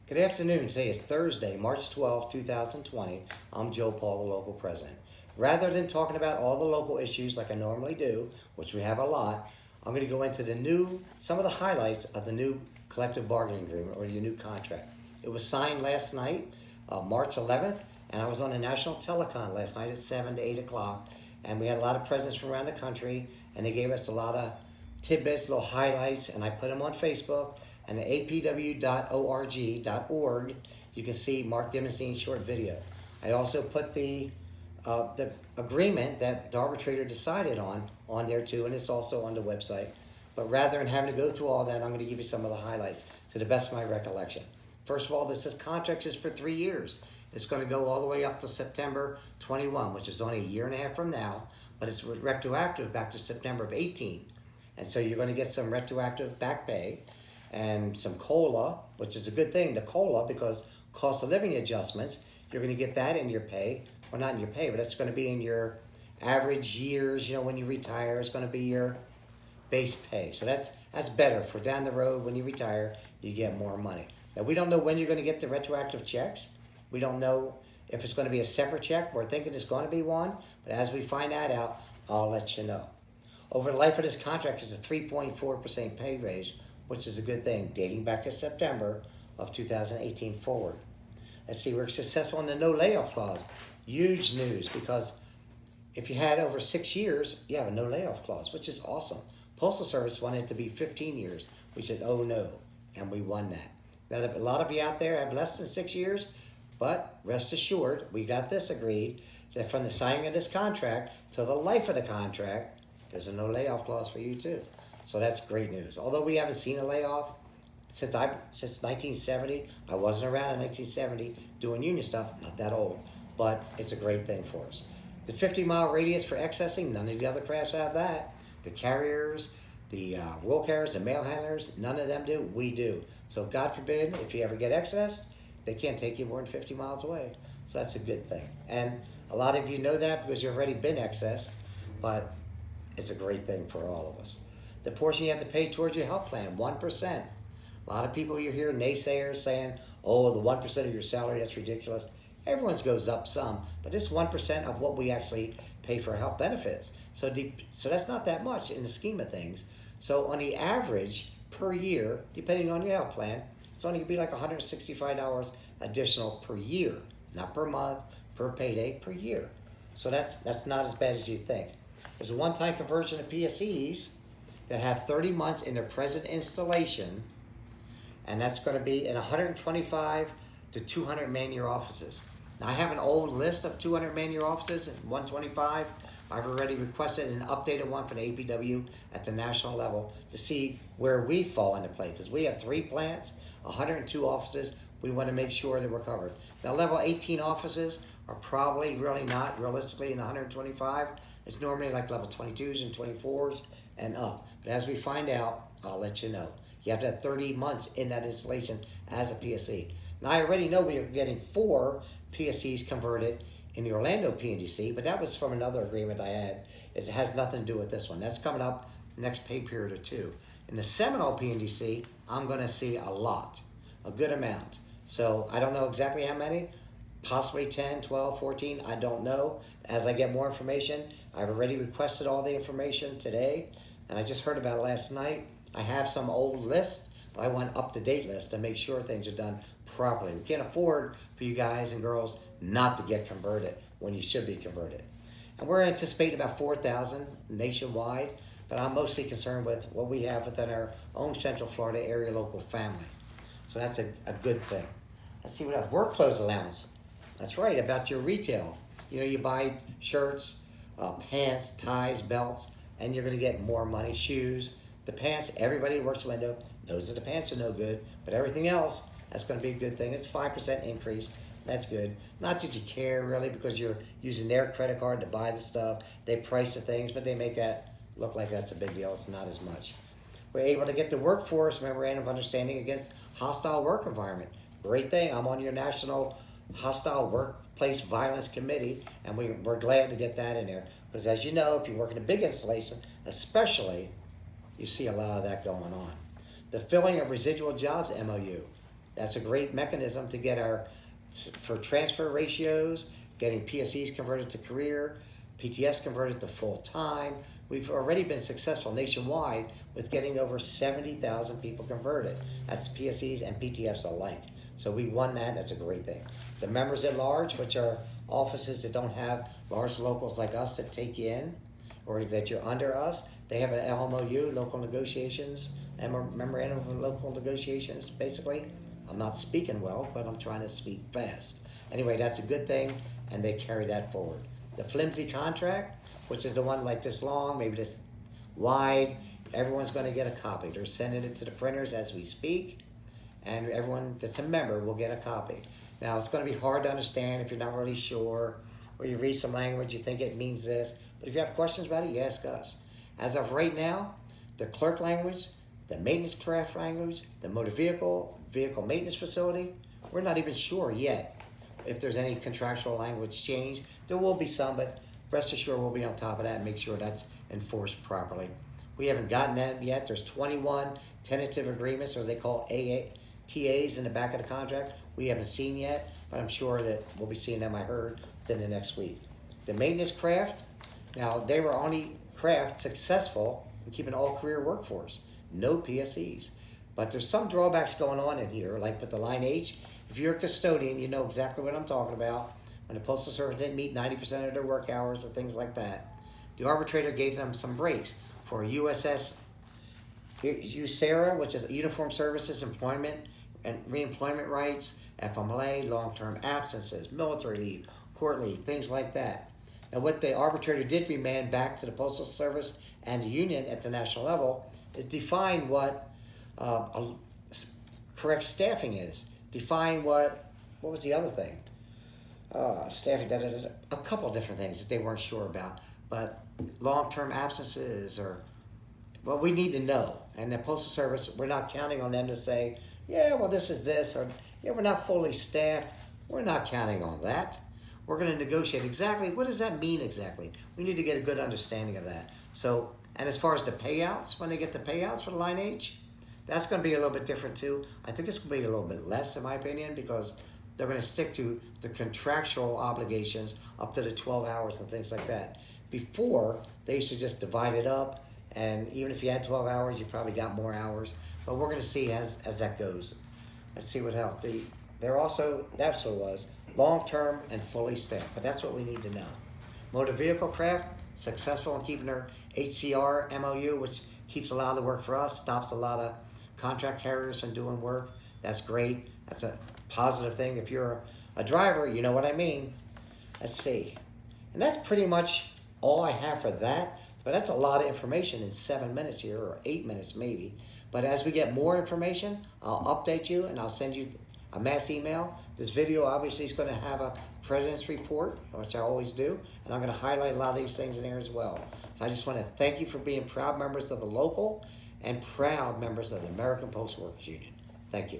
Good afternoon. Today is Thursday, March 12th, 2020. I'm Joe Paul, the local president. Rather than talking about all the local issues like I normally do, which we have a lot, I'm going to go into some of the highlights of the new collective bargaining agreement or your new contract. It was signed last night, March 11th, and I was on a national telecon last night at 7 to 8 o'clock, and we had a lot of presidents from around the country, and they gave us a lot of tidbits, little highlights, and I put them on Facebook and at apw.org, you can see Mark Dimondstein's short video. I also put the agreement that the arbitrator decided on there too, and it's also on the website. But rather than having to go through all that, I'm going to give you some of the highlights to the best of my recollection. First of all, this is contract is for 3 years. It's going to go all the way up to September 21, which is only a year and a half from now, but it's retroactive back to September of 18. And so you're going to get some retroactive back pay and some COLA, which is a good thing, the COLA, because cost of living adjustments, you're going to get that in your pay. Well, not in your pay, but it's going to be in your average years, when you retire, it's going to be your base pay. So that's better for down the road when you retire, you get more money. Now, we don't know when you're going to get the retroactive checks. We don't know if it's going to be a separate check. We're thinking it's going to be one, but as we find that out, I'll let you know. Over the life of this contract is a 3.4% pay raise, which is a good thing, dating back to September of 2018 forward. Let's see, we're successful in the no layoff clause. Huge news, because if you had over 6 years, you have a no layoff clause, which is awesome. Postal Service wanted it to be 15 years. We said, oh no, and we won that. Now, a lot of you out there have less than 6 years, but rest assured, we got this agreed, that from the signing of this contract to the life of the contract, there's a no layoff clause for you too. So that's great news. Although we haven't seen a layoff since 1970, I wasn't around in 1970 doing union stuff, not that old, but it's a great thing for us. The 50-mile radius for accessing, none of the other crafts have that. The carriers, the rural carriers, the mail handlers, none of them do. We do. So God forbid, if you ever get accessed, they can't take you more than 50 miles away. So that's a good thing. And a lot of you know that because you've already been accessed, but it's a great thing for all of us. The portion you have to pay towards your health plan, 1%. A lot of people you hear naysayers saying, oh, the 1% of your salary, that's ridiculous. Everyone's goes up some, but this 1% of what we actually pay for health benefits. So that's not that much in the scheme of things. So on the average per year, depending on your health plan, it's only going to be like $165 additional per year, not per month, per payday, per year. So that's not as bad as you think. There's a one-time conversion of PSEs that have 30 months in their present installation, and that's going to be in 125 to 200 man-year offices. Now, I have an old list of 200 man-year offices and 125. I've already requested an updated one for the APW at the national level to see where we fall into play, because we have 3 plants, 102 offices. We want to make sure that we're covered. Now, level 18 offices are probably really not realistically in 125. It's normally like level 22s and 24s and up. But as we find out, I'll let you know. You have to have 30 months in that installation as a PSE. Now, I already know we are getting 4 PSEs converted in the Orlando PNDC, but that was from another agreement I had. It has nothing to do with this one. That's coming up next pay period or 2. In the Seminole PNDC, I'm going to see a lot, a good amount. So I don't know exactly how many, possibly 10, 12, 14, I don't know. As I get more information, I've already requested all the information today, and I just heard about it last night. I have some old lists, but I want up-to-date lists to make sure things are done properly. We can't afford for you guys and girls not to get converted when you should be converted. And we're anticipating about 4,000 nationwide, but I'm mostly concerned with what we have within our own Central Florida area local family. So that's a good thing. Let's see what else. Work clothes allowance. That's right, about your retail. You buy shirts, pants, ties, belts, and you're going to get more money. Shoes, the pants, everybody who works the window knows that the pants are no good, but everything else, that's going to be a good thing. It's 5% increase. That's good. Not that you care, really, because you're using their credit card to buy the stuff. They price the things, but they make that look like that's a big deal. It's not as much. We're able to get the workforce memorandum of understanding against hostile work environment. Great thing. I'm on your national hostile workplace violence committee, and we're glad to get that in there. Because as you know, if you work in a big installation, especially, you see a lot of that going on. The filling of residual jobs MOU. That's a great mechanism to get for transfer ratios, getting PSEs converted to career, PTS converted to full-time. We've already been successful nationwide with getting over 70,000 people converted. That's PSEs and PTFs alike. So we won that. That's a great thing. The members at large, which are offices that don't have large locals like us that take you in, or that you're under us, they have an LMOU, local negotiations, and memorandum of local negotiations, basically. I'm not speaking well, but I'm trying to speak fast. Anyway, that's a good thing, and they carry that forward. The flimsy contract, which is the one like this long, maybe this wide, everyone's going to get a copy. They're sending it to the printers as we speak, and everyone that's a member will get a copy. Now, it's going to be hard to understand if you're not really sure, or you read some language, you think it means this, but if you have questions about it, you ask us. As of right now, the clerk language, the maintenance craft language, the motor vehicle maintenance facility, we're not even sure yet if there's any contractual language change. There will be some, but rest assured we'll be on top of that and make sure that's enforced properly. We haven't gotten that yet. There's 21 tentative agreements, or they call TAs in the back of the contract. We haven't seen yet, but I'm sure that we'll be seeing them, I heard, within the next week. The maintenance craft, now they were only craft successful in keeping all career workforce, no PSEs. But there's some drawbacks going on in here, like with the Line H. If you're a custodian, you know exactly what I'm talking about. When the Postal Service didn't meet 90% of their work hours and things like that, the arbitrator gave them some breaks for USS USERA, which is Uniform Services Employment and Reemployment Rights, FMLA, long-term absences, military leave, court leave, things like that. Now, what the arbitrator did remand back to the Postal Service and the union at the national level is define what correct staffing is. Define what was the other thing? Staffing, a couple different things that they weren't sure about. But long-term absences, or, well, we need to know. And the Postal Service, we're not counting on them to say, yeah, well, this is this, or, yeah, we're not fully staffed. We're not counting on that. We're going to negotiate exactly, what does that mean exactly? We need to get a good understanding of that. So, and as far as the payouts, when they get the payouts for the Line H, that's going to be a little bit different too. I think it's going to be a little bit less, in my opinion, because they're going to stick to the contractual obligations up to the 12 hours and things like that. Before, they used to just divide it up, and even if you had 12 hours, you probably got more hours. But we're going to see as that goes. Let's see what helped. They're also, that's what it was, long-term and fully staffed. But that's what we need to know. Motor vehicle craft, successful in keeping their HCR MOU, which keeps a lot of the work for us, stops a lot of contract carriers from doing work. That's great. That's a positive thing. If you're a driver, you know what I mean. Let's see. And that's pretty much all I have for that. But that's a lot of information in 7 minutes here, or 8 minutes maybe. But as we get more information, I'll update you and I'll send you a mass email. This video obviously is going to have a President's Report, which I always do. And I'm going to highlight a lot of these things in there as well. So I just want to thank you for being proud members of the local and proud members of the American Postal Workers Union. Thank you.